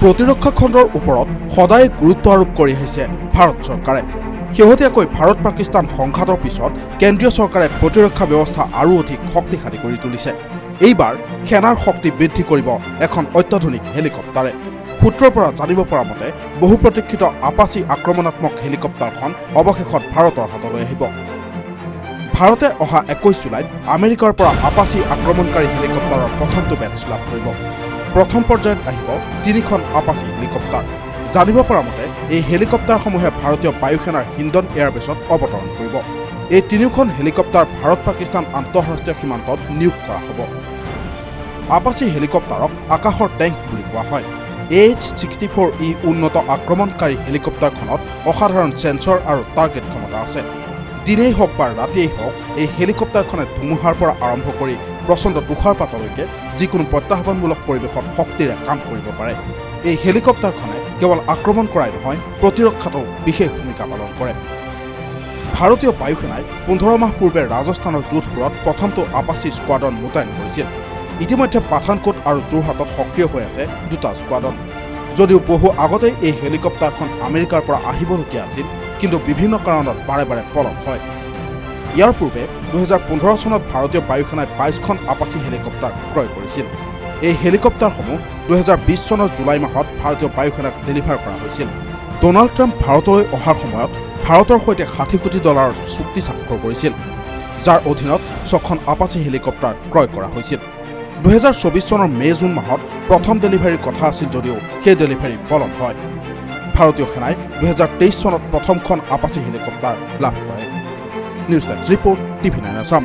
প্ৰতিৰক্ষা খণ্ডৰ ওপৰত সদায় গুৰুত্ব আৰোপ কৰি আহিছে ভাৰত চৰকাৰে। শেহতীয়াকৈ ভাৰত পাকিস্তান সংঘাতৰ পিছত কেন্দ্ৰীয় চৰকাৰে প্ৰতিৰক্ষা ব্যৱস্থা আৰু অধিক শক্তিশালী কৰি তুলিছে। এইবাৰ সেনাৰ শক্তি বৃদ্ধি কৰিব এখন অত্যাধুনিক হেলিকপ্টাৰে। সূত্ৰৰ পৰা জানিব পৰা মতে বহু প্ৰতীক্ষিত আপাচি আক্ৰমণাত্মক হেলিকপ্টাৰখন অৱশেষত ভাৰতৰ হাতলৈ আহিব। ভাৰতে অহা 21 জুলাইত আমেৰিকাৰ পৰা আপাচি আক্ৰমণকাৰী হেলিকপ্টাৰৰ প্ৰথমটো বেটছ লাভ কৰিব। প্ৰথম পৰ্যায়ত আহিব 3খন আপাচি হেলিকপ্টাৰ। জানিব পৰা মতে এই হেলিকপ্টাৰসমূহে ভাৰতীয় বায়ুসেনাৰ হিন্দন এয়াৰবেছত অৱতৰণ কৰিব। এই 3খন হেলিকপ্টাৰ ভাৰত পাকিস্তান আন্তঃৰাষ্ট্ৰীয় সীমান্তত নিয়োগ কৰা হ'ব। আপাচি হেলিকপ্টাৰক আকাশৰ টেংক বুলি কোৱা হয়। AH-64E উন্নত আক্ৰমণকাৰী হেলিকপ্টাৰখনত অসাধাৰণ সেন্সৰ আৰু টাৰ্গেট ক্ষমতা আছে। দিনেই হওক বা ৰাতিয়েই হওক এই হেলিকপ্টাৰখনে ধুমুহাৰ পৰা আৰম্ভ কৰি প্ৰচণ্ড তুষাৰপাতলৈকে যিকোনো প্ৰত্যাহ্বানমূলক পৰিৱেশত শক্তিৰে কাম কৰিব পাৰে। এই হেলিকপ্টাৰখনে কেৱল আক্ৰমণ কৰাই নহয়, প্ৰতিৰক্ষাতো বিশেষ ভূমিকা পালন কৰে। ভাৰতীয় বায়ুসেনাই 15 মাহ পূৰ্বে ৰাজস্থানৰ যোধপুৰত প্ৰথমটো আপাচি স্কোৱাড্ৰন মোতায়েন কৰিছিল। ইতিমধ্যে পাঠানকোট আৰু যোৰহাটত সক্ৰিয় হৈ আছে 2টা স্কোৱাড্ৰন। যদিও বহু আগতেই এই হেলিকপ্টাৰখন আমেৰিকাৰ পৰা আহিবলগীয়া আছিল, কিন্তু বিভিন্ন কাৰণত বাৰে বাৰে পলম হয়। ইয়াৰ পূৰ্বে 2015 চনত ভাৰতীয় বায়ুসেনাই 22খন আপাচি হেলিকপ্টাৰ ক্ৰয় কৰিছিল। এই হেলিকপ্টাৰসমূহ 2020 চনৰ জুলাই মাহত ভাৰতীয় বায়ুসেনাক ডেলিভাৰ কৰা হৈছিল। ডোনাল্ড ট্ৰাম্প ভাৰতলৈ অহাৰ সময়ত ভাৰতৰ সৈতে $60 কোটি চুক্তি স্বাক্ষৰ কৰিছিল, যাৰ অধীনত 6খন আপাচি হেলিকপ্টাৰ ক্ৰয় কৰা হৈছিল। 2024 চনৰ মে-জুন মাহত প্ৰথম ডেলিভাৰীৰ কথা আছিল যদিও সেই ডেলিভাৰী পলম হয়। ভাৰতীয় সেনাই 2023 চনত প্ৰথমখন আপাচি হেলিকপ্টাৰ লাভ কৰে। News desk report, TV9 Assam.